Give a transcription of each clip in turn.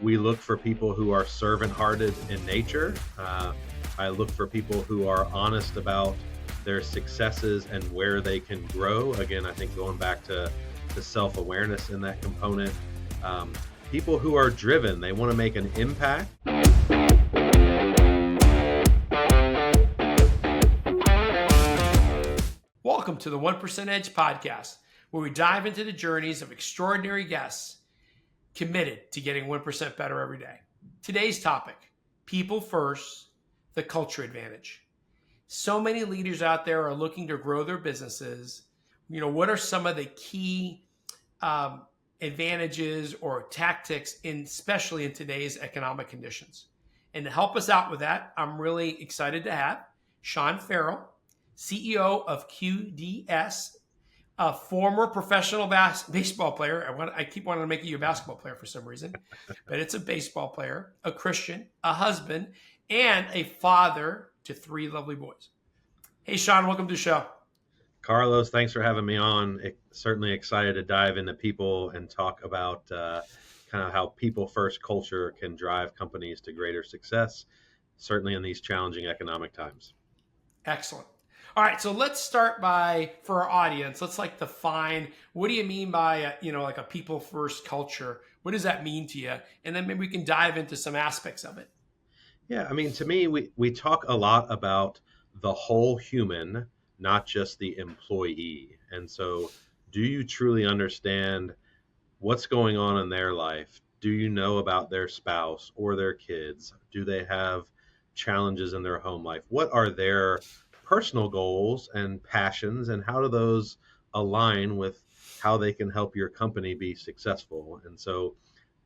We look for people who are servant-hearted in nature. I look for people who are honest about their successes and where they can grow. Again, I think going back to self-awareness in that component. People who are driven, they want to make an impact. Welcome to the 1% Edge podcast, where we dive into the journeys of extraordinary guests committed to getting 1% better every day. Today's topic, people first, the culture advantage. So many leaders out there are looking to grow their businesses. What are some of the key advantages or tactics, especially in today's economic conditions? And to help us out with that, I'm really excited to have Sean Farrell, CEO of QDS, a former professional baseball player. I keep wanting to make you a basketball player for some reason, but it's a baseball player, a Christian, a husband, and a father to 3 lovely boys. Hey, Sean, welcome to the show. Carlos, thanks for having me on. Certainly excited to dive into people and talk about kind of how people first culture can drive companies to greater success, certainly in these challenging economic times. Excellent. All right, so let's start by, for our audience, let's define, what do you mean by, like a people first culture? What does that mean to you? And then maybe we can dive into some aspects of it. Yeah, I mean, to me, we talk a lot about the whole human, not just the employee. And so do you truly understand what's going on in their life? Do you know about their spouse or their kids? Do they have challenges in their home life? What are their personal goals and passions, and how do those align with how they can help your company be successful? And so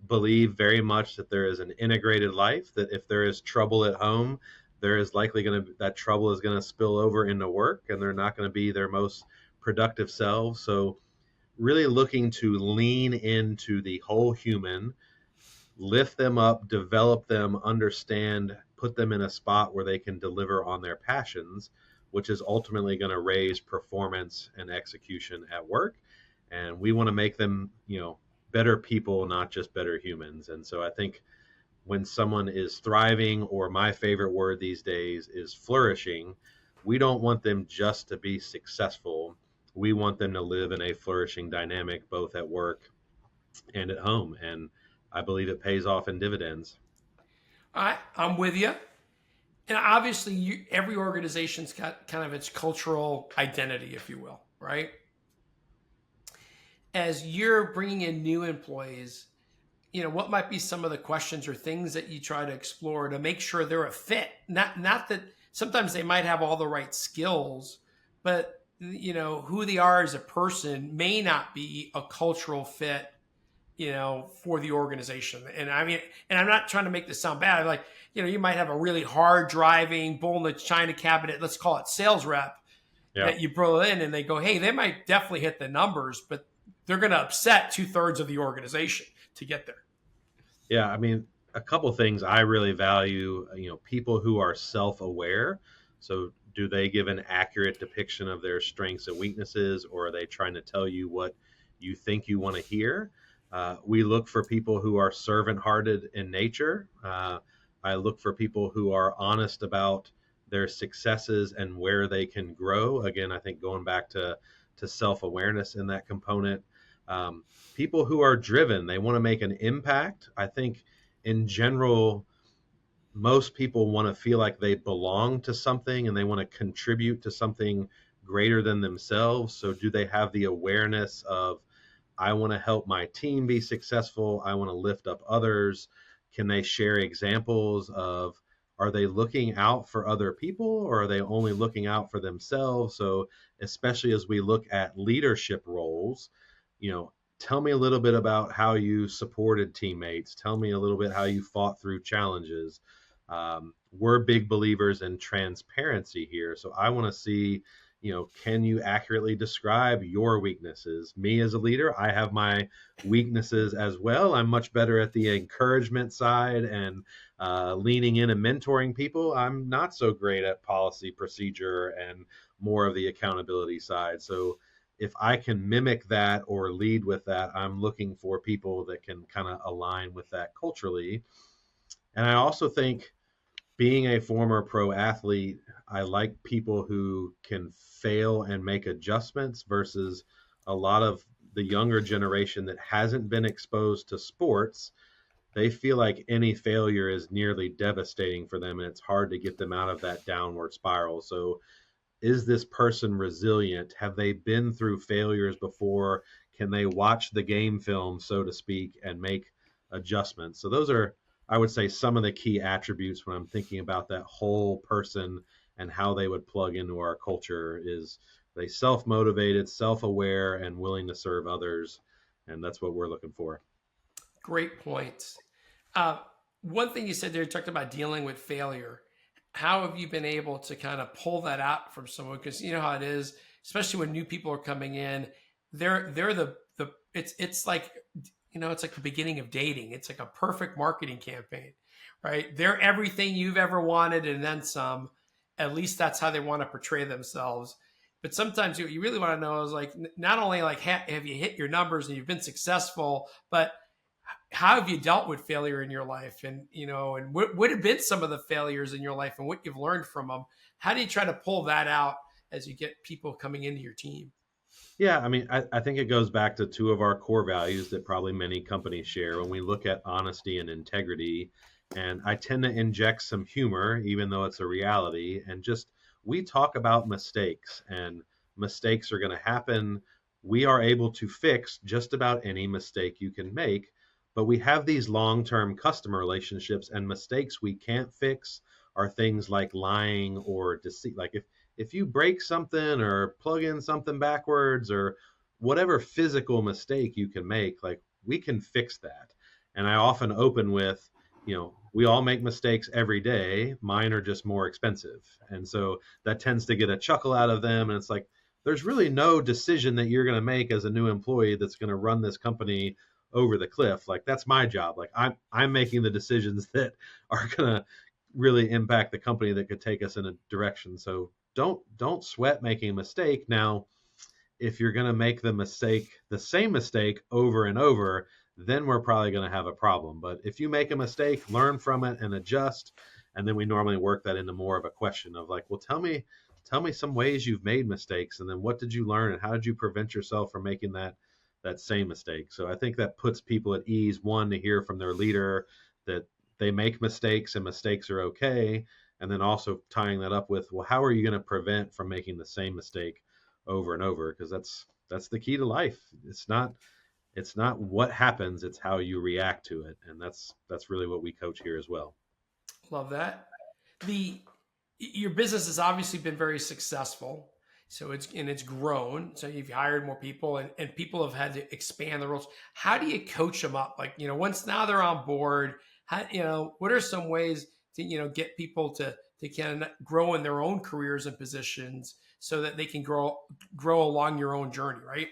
believe very much that there is an integrated life, that if there is trouble at home, there is likely that trouble is going to spill over into work, and they're not going to be their most productive selves. So really looking to lean into the whole human, lift them up, develop them, understand, put them in a spot where they can deliver on their passions, which is ultimately going to raise performance and execution at work. And we want to make them, better people, not just better humans. And so I think when someone is thriving, or my favorite word these days is flourishing, we don't want them just to be successful. We want them to live in a flourishing dynamic, both at work and at home. And I believe it pays off in dividends. All right, I'm with you. And obviously, every organization's got kind of its cultural identity, if you will, right? As you're bringing in new employees, what might be some of the questions or things that you try to explore to make sure they're a fit? Not that sometimes they might have all the right skills, but who they are as a person may not be a cultural fit, for the organization. And I mean, and I'm not trying to make this sound bad. Like, you might have a really hard driving, bull in the china cabinet, let's call it sales rep, that you bring in, and they go, hey, they might definitely hit the numbers, but they're going to upset 2/3 of the organization to get there. Yeah, I mean, a couple things I really value, people who are self-aware. So do they give an accurate depiction of their strengths and weaknesses, or are they trying to tell you what you think you want to hear? We look for people who are servant-hearted in nature. I look for people who are honest about their successes and where they can grow. Again, I think going back to self-awareness in that component. People who are driven, they want to make an impact. I think in general, most people want to feel like they belong to something and they want to contribute to something greater than themselves. So do they have the awareness of, I want to help my team be successful, I want to lift up others? Can they share examples of, are they looking out for other people, or are they only looking out for themselves? So especially as we look at leadership roles, tell me a little bit about how you supported teammates. Tell me a little bit how you fought through challenges. We're big believers in transparency here. So I want to see, can you accurately describe your weaknesses? Me as a leader, I have my weaknesses as well. I'm much better at the encouragement side and leaning in and mentoring people. I'm not so great at policy, procedure, and more of the accountability side. So if I can mimic that or lead with that, I'm looking for people that can kind of align with that culturally. And I also think, being a former pro athlete, I like people who can fail and make adjustments versus a lot of the younger generation that hasn't been exposed to sports. They feel like any failure is nearly devastating for them, and it's hard to get them out of that downward spiral. So is this person resilient? Have they been through failures before? Can they watch the game film, so to speak, and make adjustments? So those are, I would say, some of the key attributes when I'm thinking about that whole person and how they would plug into our culture. Is they self-motivated, self-aware, and willing to serve others? And that's what we're looking for. Great points. Uh, One thing you said there, you talked about dealing with failure. How have you been able to kind of pull that out from someone? Because you know how it is, especially when new people are coming in. They're the it's like, it's like the beginning of dating. It's like a perfect marketing campaign, right? They're everything you've ever wanted and then some. At least that's how they want to portray themselves. But sometimes what you really want to know is like, not only like have you hit your numbers and you've been successful, but how have you dealt with failure in your life, and and what have been some of the failures in your life and what you've learned from them? How do you try to pull that out as you get people coming into your team? Yeah, I mean, I think it goes back to two of our core values that probably many companies share when we look at honesty and integrity. And I tend to inject some humor, even though it's a reality. And just, we talk about mistakes, and mistakes are going to happen. We are able to fix just about any mistake you can make. But we have these long term customer relationships, and mistakes we can't fix are things like lying or deceit. Like if you break something or plug in something backwards or whatever physical mistake you can make, like, we can fix that. And I often open with, we all make mistakes every day. Mine are just more expensive. And so that tends to get a chuckle out of them. And it's like, there's really no decision that you're going to make as a new employee that's going to run this company over the cliff. Like, that's my job. Like, I'm making the decisions that are going to really impact the company, that could take us in a direction. So don't sweat making a mistake. Now, if you're going to make the same mistake over and over, then we're probably going to have a problem. But if you make a mistake, learn from it and adjust. And then we normally work that into more of a question of like, well, tell me some ways you've made mistakes, and then what did you learn, and how did you prevent yourself from making that same mistake? So I think that puts people at ease, one, to hear from their leader that they make mistakes and mistakes are okay. And then also tying that up with, well, how are you going to prevent from making the same mistake over and over? Because that's the key to life. It's not what happens, it's how you react to it. And that's really what we coach here as well. Love that. The Your business has obviously been very successful. So it's grown. So you've hired more people, and people have had to expand the roles. How do you coach them up? Like, once now they're on board, what are some ways to, get people to can grow in their own careers and positions so that they can grow along your own journey, right?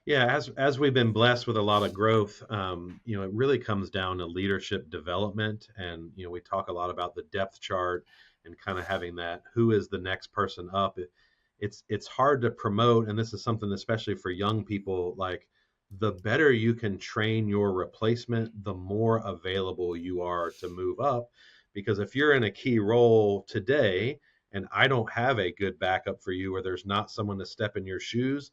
Yeah, as we've been blessed with a lot of growth, it really comes down to leadership development. And we talk a lot about the depth chart and kind of having that, who is the next person up. It's hard to promote, and this is something especially for young people. Like, the better you can train your replacement, the more available you are to move up. Because if you're in a key role today and I don't have a good backup for you, or there's not someone to step in your shoes,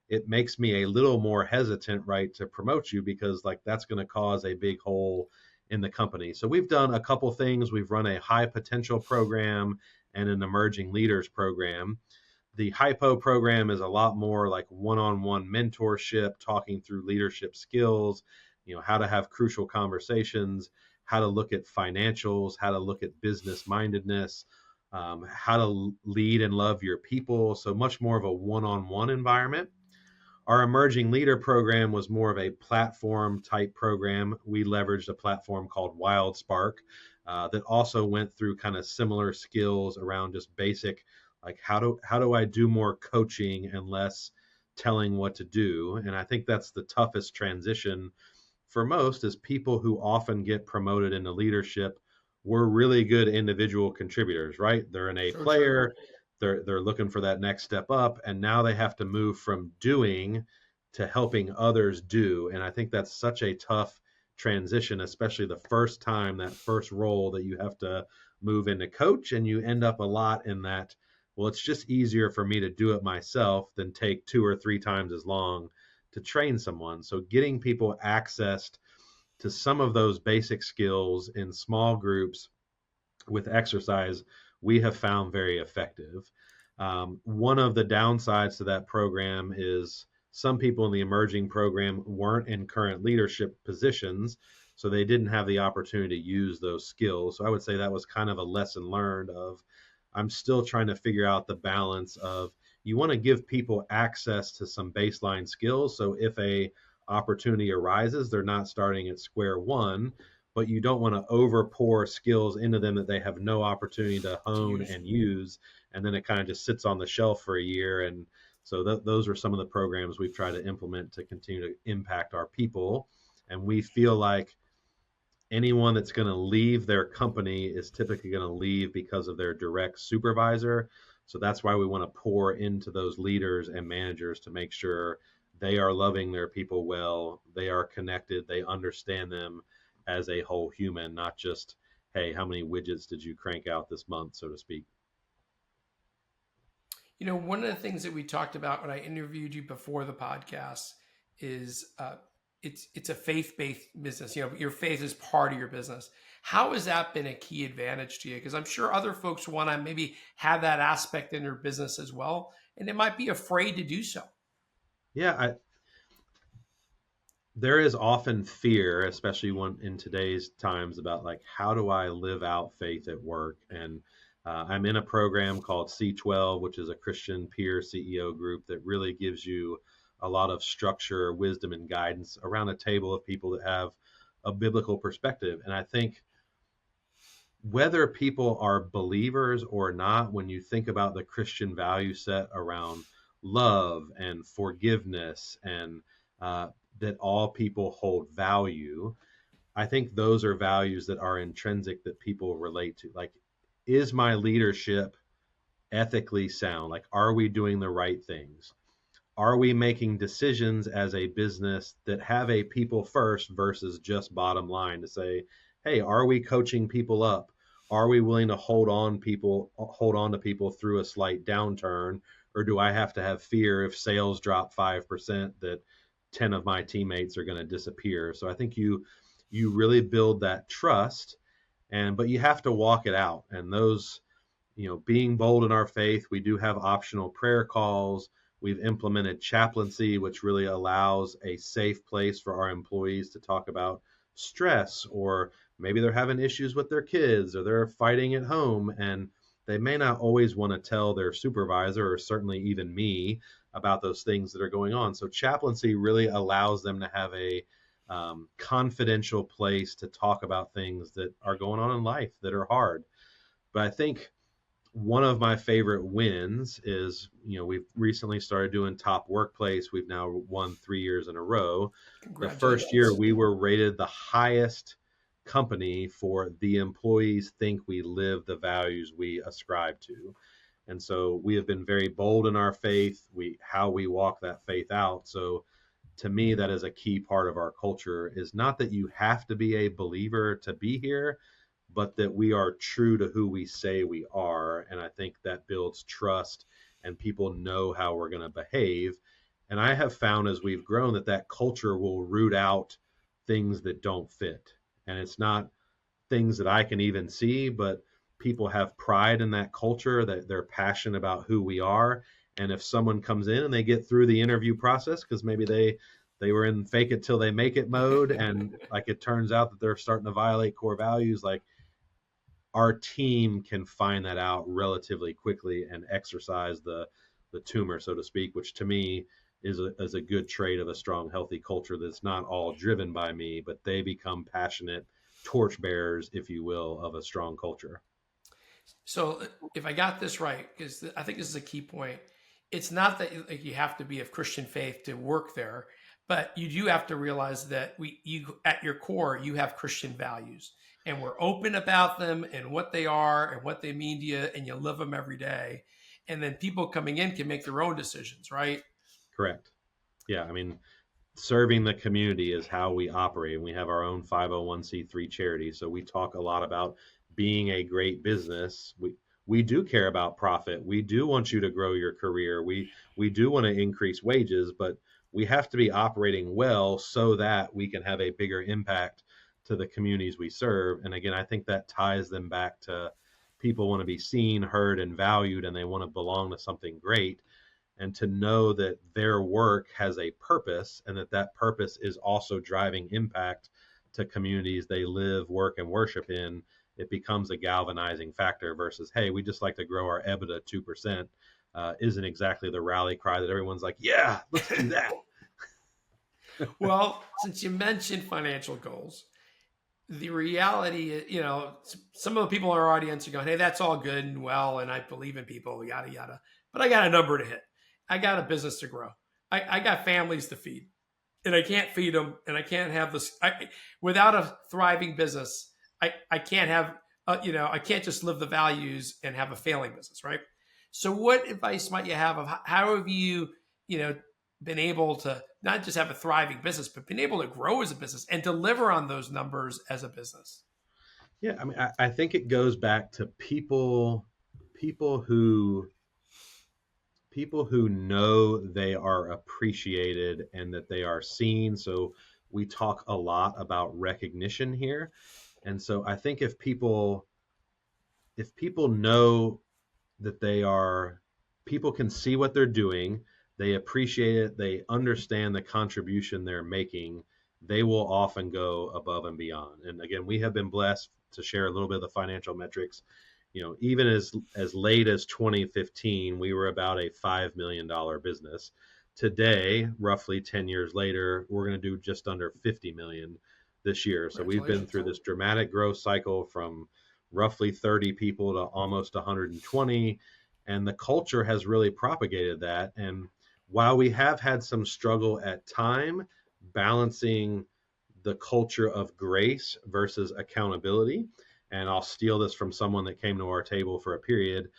it makes me a little more hesitant, right, to promote you, because like that's going to cause a big hole in the company. So we've done a couple things. We've run a high potential program and an emerging leaders program. The hypo program is a lot more like one-on-one mentorship, talking through leadership skills, how to have crucial conversations, how to look at financials, how to look at business mindedness, how to lead and love your people. So much more of a one-on-one environment. Our emerging leader program was more of a platform type program. We leveraged a platform called Wild Spark that also went through kind of similar skills around just basic, like how do I do more coaching and less telling what to do. And I think that's the toughest transition for most, is people who often get promoted into leadership were really good individual contributors, right? They're an A So true. player. they're looking for that next step up, and now they have to move from doing to helping others do. And I think that's such a tough transition, especially the first time, that first role that you have to move into coach, and you end up a lot in that, well, it's just easier for me to do it myself than take 2 or 3 times as long to train someone. So getting people accessed to some of those basic skills in small groups with exercise, we have found very effective. One of the downsides to that program is some people in the emerging program weren't in current leadership positions, so they didn't have the opportunity to use those skills. So I would say that was kind of a lesson learned of, I'm still trying to figure out the balance of, you want to give people access to some baseline skills. So if a opportunity arises, they're not starting at square one, but you don't want to over pour skills into them that they have no opportunity to to hone use. and use. And then it kind of just sits on the shelf for a year. And so those are some of the programs we've tried to implement to continue to impact our people. And we feel like anyone that's going to leave their company is typically going to leave because of their direct supervisor. So that's why we want to pour into those leaders and managers to make sure they are loving their people well, they are connected, they understand them as a whole human, not just, hey, how many widgets did you crank out this month, so to speak. One of the things that we talked about when I interviewed you before the podcast is it's a faith-based business. Your faith is part of your business. How has that been a key advantage to you? Because I'm sure other folks want to maybe have that aspect in their business as well, and they might be afraid to do so. Yeah, there is often fear, especially one in today's times, about like, how do I live out faith at work? And I'm in a program called C12, which is a Christian peer CEO group that really gives you a lot of structure, wisdom, and guidance around a table of people that have a biblical perspective. And I think whether people are believers or not, when you think about the Christian value set around love and forgiveness and that all people hold value, I think those are values that are intrinsic that people relate to. Like, is my leadership ethically sound? Like, are we doing the right things? Are we making decisions as a business that have a people first versus just bottom line to say, hey, are we coaching people up? Are we willing to hold on to people through a slight downturn? Or do I have to have fear if sales drop 5% that 10 of my teammates are going to disappear? So I think you really build that trust, but you have to walk it out. And those, being bold in our faith, we do have optional prayer calls. We've implemented chaplaincy, which really allows a safe place for our employees to talk about stress, or maybe they're having issues with their kids, or they're fighting at home, and they may not always want to tell their supervisor, or certainly even me, about those things that are going on. So chaplaincy really allows them to have a confidential place to talk about things that are going on in life that are hard. But I think one of my favorite wins is, we've recently started doing top workplace. We've now won 3 years in a row. The first year Congratulations. we were rated the highest company for the employees think we live the values we ascribe to. And so we have been very bold in our faith, how we walk that faith out. So to me, that is a key part of our culture, is not that you have to be a believer to be here, but that we are true to who we say we are. And I think that builds trust, and people know how we're going to behave. And I have found as we've grown that culture will root out things that don't fit. And it's not things that I can even see, but people have pride in that culture, that they're passionate about who we are. And if someone comes in and they get through the interview process, because maybe they were in fake it till they make it mode, and like it turns out that they're starting to violate core values, like, our team can find that out relatively quickly and exercise the tumor, so to speak, which to me is a good trait of a strong, healthy culture that's not all driven by me, but they become passionate torchbearers, if you will, of a strong culture. So if I got this right, because I think this is a key point, it's not that like you have to be of Christian faith to work there, but you do have to realize that you at your core you have Christian values, and we're open about them and what they are and what they mean to you, and you live them every day. and then people coming in can make their own decisions, right? Correct. Yeah, I mean, serving the community is how we operate. And we have our own 501c3 charity. So we talk a lot about being a great business. We do care about profit. We do want you to grow your career. We do want to increase wages, but we have to be operating well so that we can have a bigger impact to the communities we serve. And again, I think that ties them back to people want to be seen, heard, and valued, and they want to belong to something great, and to know that their work has a purpose and that that purpose is also driving impact to communities they live, work, and worship in. It becomes a galvanizing factor versus, hey, we just like to grow our EBITDA 2%. Isn't exactly the rally cry that everyone's like, yeah, let's do that. Well, since you mentioned financial goals, the reality, some of the people in our audience are going, hey, that's all good and well, and I believe in people, yada, yada. But I got a number to hit. I got a business to grow. I got families to feed, and I can't feed them, and I can't have this. Without a thriving business, I can't have, I can't just live the values and have a failing business, right? So what advice might you have of how have you, been able to not just have a thriving business, but been able to grow as a business and deliver on those numbers as a business? Yeah, I mean, I think it goes back to people who people who know they are appreciated and that they are seen. So we talk a lot about recognition here. And so I think if people know that they are people can see what they're doing, they appreciate it, they understand the contribution they're making, they will often go above and beyond. And again, we have been blessed to share a little bit of the financial metrics. Even as late as 2015, we were about a $5 million business. Today, roughly 10 years later, we're going to do just under 50 million this year. So we've been through this dramatic growth cycle from roughly 30 people to almost 120, and the culture has really propagated that. And while we have had some struggle at time balancing the culture of grace versus accountability, and I'll steal this from someone that came to our table for a period.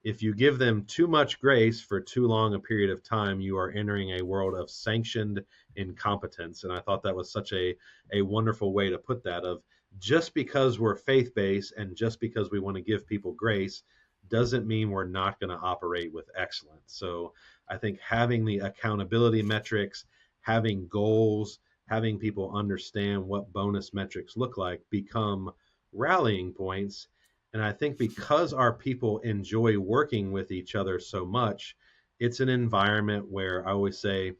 If you give them too much grace for too long a period of time, you are entering a world of sanctioned incompetence. And I thought that was such a wonderful way to put that, of just because we're faith-based and just because we want to give people grace doesn't mean we're not going to operate with excellence. So I think having the accountability metrics, having goals, having people understand what bonus metrics look like become rallying points. And I think because our people enjoy working with each other so much, it's an environment where I always say,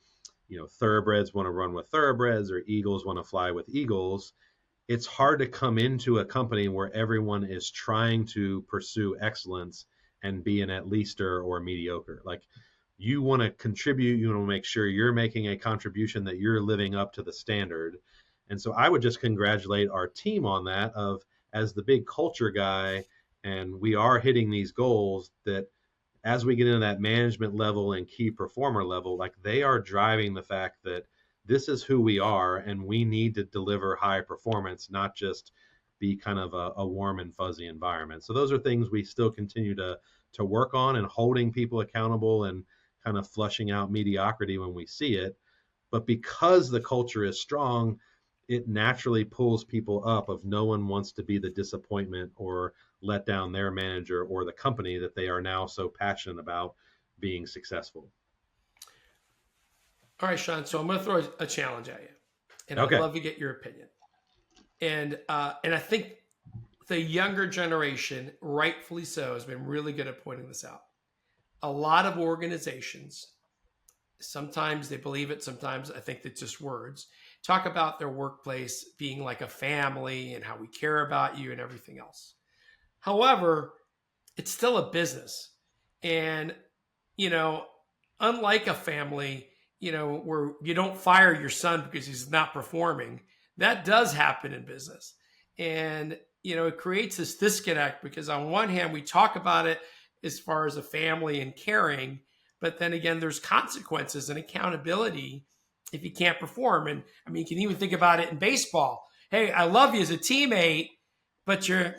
thoroughbreds want to run with thoroughbreds or eagles want to fly with eagles. It's hard to come into a company where everyone is trying to pursue excellence and be an at leaster or mediocre. Like, you want to contribute, you want to make sure you're making a contribution, that you're living up to the standard. And so I would just congratulate our team on that, of as the big culture guy, and we are hitting these goals, that as we get into that management level and key performer level, like, they are driving the fact that this is who we are and we need to deliver high performance, not just be kind of a warm and fuzzy environment. So those are things we still continue to work on, and holding people accountable and kind of flushing out mediocrity when we see it. But because the culture is strong, it naturally pulls people up, of no one wants to be the disappointment or let down their manager or the company that they are now so passionate about being successful. All right, Sean. So I'm going to throw a challenge at you, and I'd Okay. love to get your opinion. And I think the younger generation, rightfully so, has been really good at pointing this out. A lot of organizations, sometimes they believe it, sometimes I think it's just words, talk about their workplace being like a family and how we care about you and everything else. However, it's still a business. And, unlike a family, where you don't fire your son because he's not performing, that does happen in business. And, it creates this disconnect, because on one hand, we talk about it as far as a family and caring, but then again, there's consequences and accountability if you can't perform. And I mean, you can even think about it in baseball. Hey, I love you as a teammate, but you're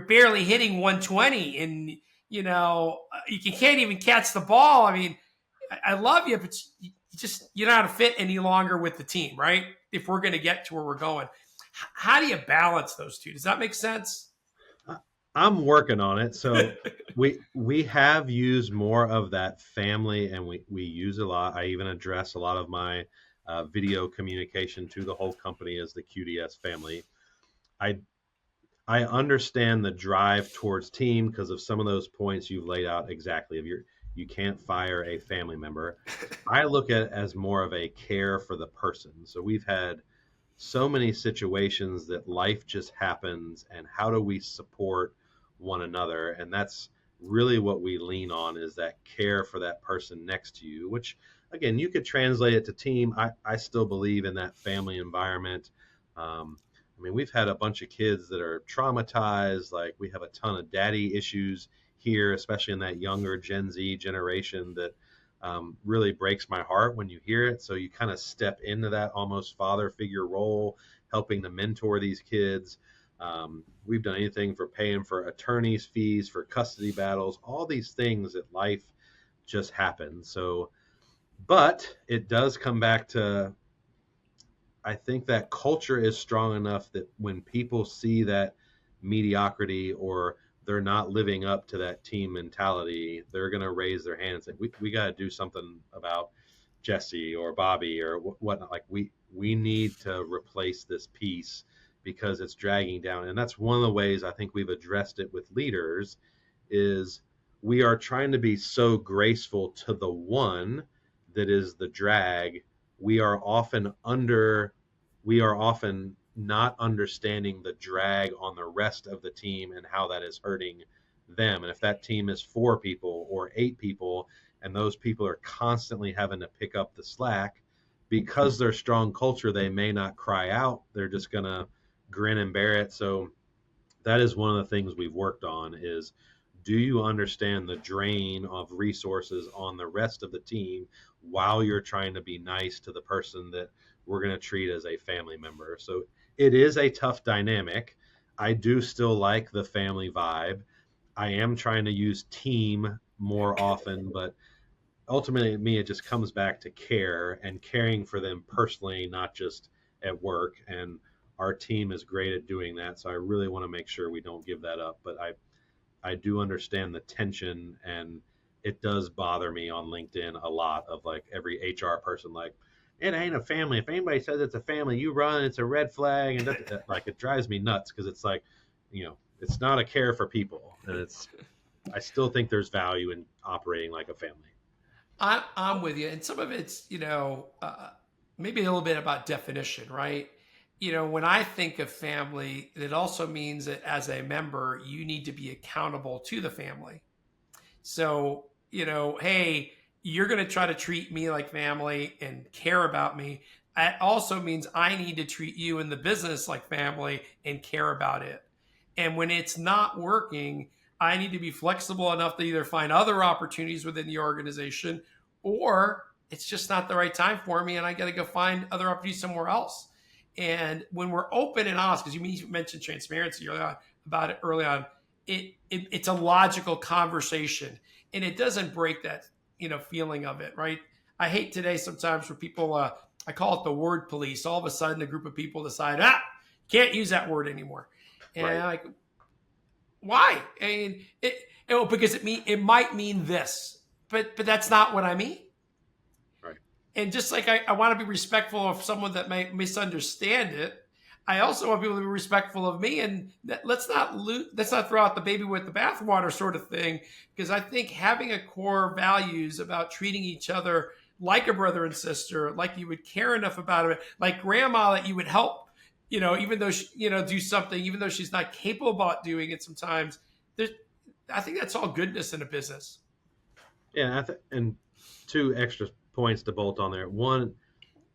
barely hitting 120, and You can't even catch the ball. I mean, I love you, but you're not a fit any longer with the team, right? If we're going to get to where we're going, how do you balance those two? Does that make sense? I- I'm working on it. So we have used more of that family, and we use a lot. I even address a lot of my video communication to the whole company as the QDS family. I I understand the drive towards team because of some of those points you've laid out exactly. If you can't fire a family member, I look at it as more of a care for the person. So we've had so many situations that life just happens, and how do we support one another? And that's really what we lean on, is that care for that person next to you, which again, you could translate it to team. I still believe in that family environment. I mean, we've had a bunch of kids that are traumatized. Like, we have a ton of daddy issues here, especially in that younger Gen Z generation, that really breaks my heart when you hear it. So you kind of step into that almost father figure role, helping to mentor these kids. We've done anything for paying for attorneys' fees, for custody battles, all these things that life just happens. So, but it does come back to, I think that culture is strong enough that when people see that mediocrity, or they're not living up to that team mentality, they're going to raise their hand and say, we got to do something about Jesse or Bobby or whatnot. Like, we need to replace this piece because it's dragging down. And that's one of the ways I think we've addressed it with leaders, is we are trying to be so graceful to the one that is the drag. we are often under we are often not understanding the drag on the rest of the team and how that is hurting them. And if that team is 4 people or 8 people, and those people are constantly having to pick up the slack, because they're strong culture, they may not cry out. They're just going to grin and bear it. So that is one of the things we've worked on, is, do you understand the drain of resources on the rest of the team while you're trying to be nice to the person that we're going to treat as a family member? So it is a tough dynamic. I do still like the family vibe. I am trying to use team more often, but ultimately, me, it just comes back to care and caring for them personally, not just at work. And our team is great at doing that. So I really want to make sure we don't give that up. But I do understand the tension, and it does bother me on LinkedIn a lot, of like every HR person, like, it ain't a family. If anybody says it's a family, you run, it's a red flag. And like, it drives me nuts, because it's like, it's not a care for people. And I still think there's value in operating like a family. I'm with you, and some of it's maybe a little bit about definition, right? When I think of family, it also means that as a member, you need to be accountable to the family. So, hey, you're going to try to treat me like family and care about me. That also means I need to treat you in the business like family and care about it. And when it's not working, I need to be flexible enough to either find other opportunities within the organization, or it's just not the right time for me and I got to go find other opportunities somewhere else. And when we're open and honest, because you mentioned transparency early on, about it early on, it's a logical conversation, and it doesn't break that feeling of it, right? I hate today sometimes where people I call it the word police. All of a sudden, a group of people decide, can't use that word anymore, and Right. I'm like, why? I mean, because it might mean this, but that's not what I mean. Right. And just like I want to be respectful of someone that may misunderstand it, I also want people to be respectful of me. And let's not throw out the baby with the bathwater sort of thing, because I think having a core values about treating each other like a brother and sister, like you would care enough about it, like grandma, that you would help, even though she, do something, even though she's not capable about doing it sometimes. There's, I think that's all goodness in a business. Yeah, and 2 extra points to bolt on there. One,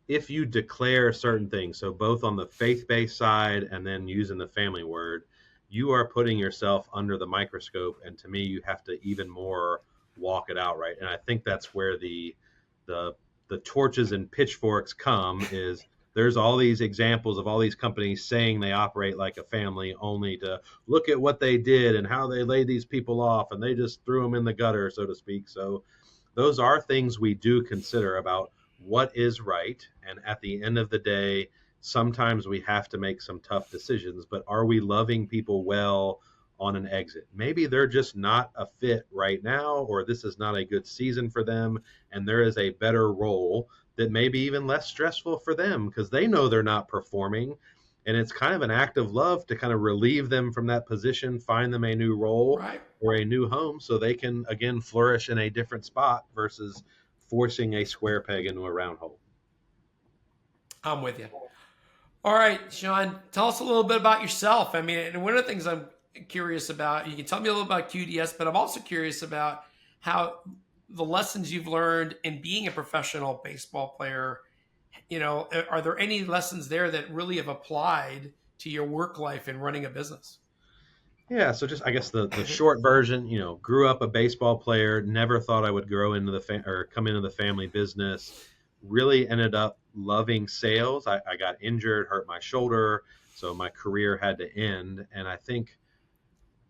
if you declare certain things, so both on the faith-based side and then using the family word, you are putting yourself under the microscope. And to me, you have to even more walk it out, right? And I think that's where the the torches and pitchforks come, is there's all these examples of all these companies saying they operate like a family, only to look at what they did and how they laid these people off and they just threw them in the gutter, so to speak. So those are things we do consider about what is right. And at the end of the day, sometimes we have to make some tough decisions, but are we loving people well on an exit? Maybe they're just not a fit right now, or this is not a good season for them, and there is a better role that may be even less stressful for them because they know they're not performing. And it's kind of an act of love to kind of relieve them from that position, find them a new role Right. or a new home so they can again flourish in a different spot versus forcing a square peg into a round hole. I'm with you. All right, Sean, tell us a little bit about yourself. I mean, and one of the things I'm curious about, you can tell me a little about QDS, but I'm also curious about how the lessons you've learned in being a professional baseball player, are there any lessons there that really have applied to your work life in running a business? Yeah, so just I guess the short version, grew up a baseball player, never thought I would grow into or come into the family business. Really ended up loving sales. I got injured, hurt my shoulder, so my career had to end. And I think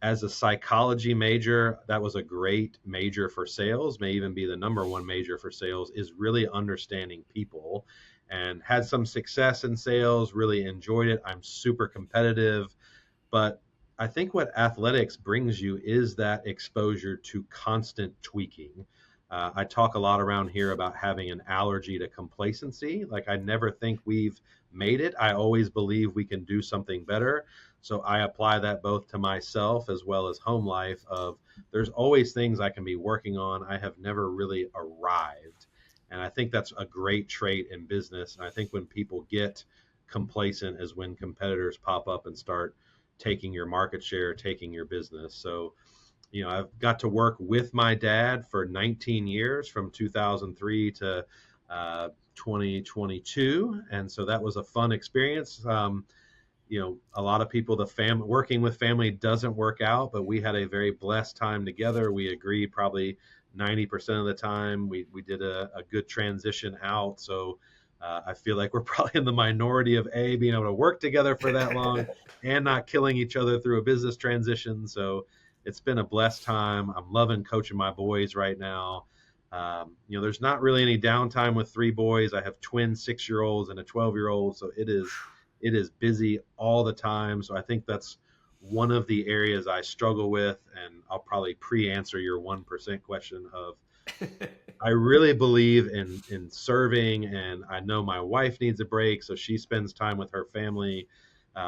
as a psychology major, that was a great major for sales, may even be the number one major for sales, is really understanding people, and had some success in sales, really enjoyed it. I'm super competitive, but I think what athletics brings you is that exposure to constant tweaking. I talk a lot around here about having an allergy to complacency. Like, I never think we've made it. I always believe we can do something better. So I apply that both to myself as well as home life of there's always things I can be working on. I have never really arrived. And I think that's a great trait in business. And I think when people get complacent is when competitors pop up and start taking your market share, taking your business. So, I've got to work with my dad for 19 years from 2003 to 2022. And so that was a fun experience. A lot of people, working with family doesn't work out, but we had a very blessed time together. We agreed probably 90% of the time. We did a good transition out. So I feel like we're probably in the minority of being able to work together for that long and not killing each other through a business transition. So it's been a blessed time. I'm loving coaching my boys right now. There's not really any downtime with three boys. I have twin 6-year-olds and a 12-year-old. So it is busy all the time. So I think that's one of the areas I struggle with. And I'll probably pre-answer your 1% question of, I really believe in serving, and I know my wife needs a break, so she spends time with her family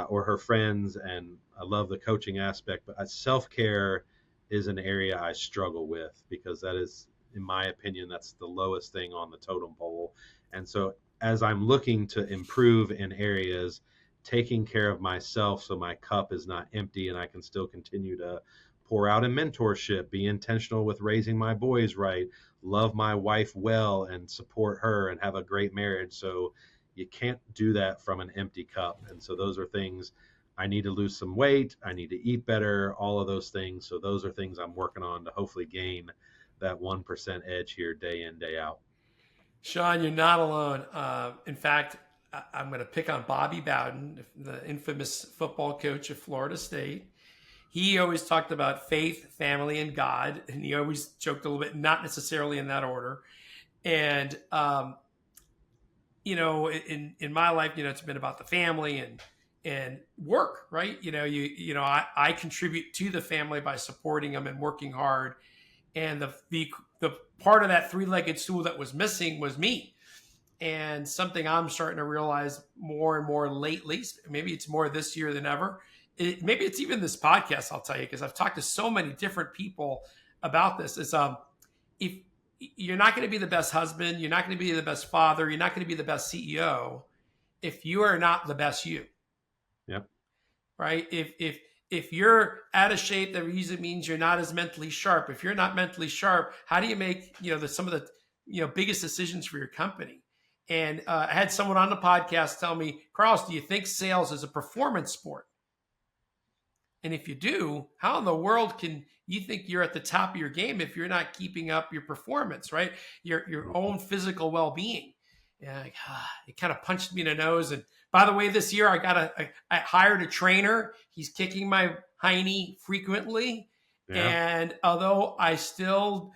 or her friends, and I love the coaching aspect. But self-care is an area I struggle with because that is, in my opinion, that's the lowest thing on the totem pole. And so as I'm looking to improve in areas, taking care of myself so my cup is not empty and I can still continue to pour out in mentorship, be intentional with raising my boys right, love my wife well and support her and have a great marriage. So you can't do that from an empty cup. And so those are things. I need to lose some weight. I need to eat better, all of those things. So those are things I'm working on to hopefully gain that 1% edge here day in, day out. Sean, you're not alone. In fact, I'm going to pick on Bobby Bowden, the infamous football coach of Florida State. He always talked about faith, family, and God, and he always joked a little bit, not necessarily in that order. And in my life, it's been about the family and work, right? I contribute to the family by supporting them and working hard. And the part of that three-legged stool that was missing was me. And something I'm starting to realize more and more lately, maybe it's more this year than ever. Maybe it's even this podcast, I'll tell you, because I've talked to so many different people about this. Is if you're not going to be the best husband, you're not going to be the best father, you're not going to be the best CEO if you are not the best you. Yep. Right? If you're out of shape, that reason means you're not as mentally sharp. If you're not mentally sharp, how do you make some of the biggest decisions for your company? And I had someone on the podcast tell me, Carlos, do you think sales is a performance sport? And if you do, how in the world can you think you're at the top of your game if you're not keeping up your performance, right? Your own physical well-being. Yeah, it kind of punched me in the nose. And by the way, this year I hired a trainer. He's kicking my hiney frequently. Yeah. And although I still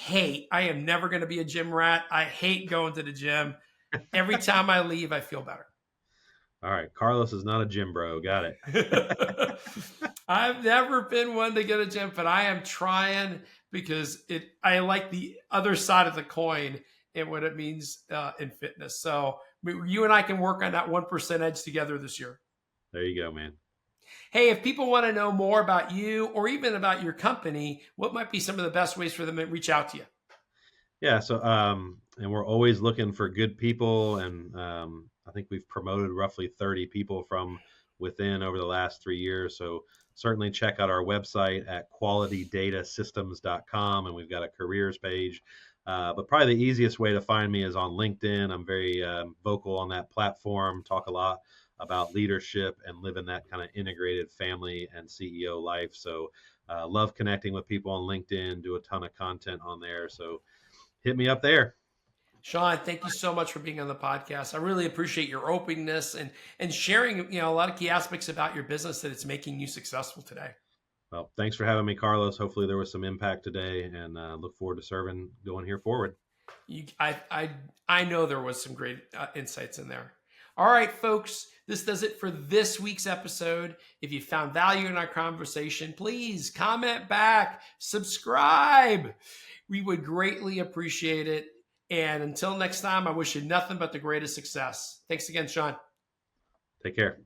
I am never going to be a gym rat. I hate going to the gym. Every time I leave, I feel better. All right. Carlos is not a gym bro. Got it. I've never been one to get a gym, but I am trying because I like the other side of the coin and what it means in fitness. So you and I can work on that 1% edge together this year. There you go, man. Hey, if people want to know more about you or even about your company, what might be some of the best ways for them to reach out to you? Yeah. So, and we're always looking for good people. And I think we've promoted roughly 30 people from within over the last 3 years. So certainly check out our website at qualitydatasystems.com. And we've got a careers page. But probably the easiest way to find me is on LinkedIn. I'm very vocal on that platform, talk a lot about leadership and living that kind of integrated family and CEO life. So love connecting with people on LinkedIn, do a ton of content on there. So hit me up there. Sean, thank you so much for being on the podcast. I really appreciate your openness and sharing, a lot of key aspects about your business that it's making you successful today. Well, thanks for having me, Carlos. Hopefully there was some impact today, and look forward to serving going here forward. I know there was some great insights in there. All right, folks, this does it for this week's episode. If you found value in our conversation, please comment back, subscribe. We would greatly appreciate it. And until next time, I wish you nothing but the greatest success. Thanks again, Sean. Take care.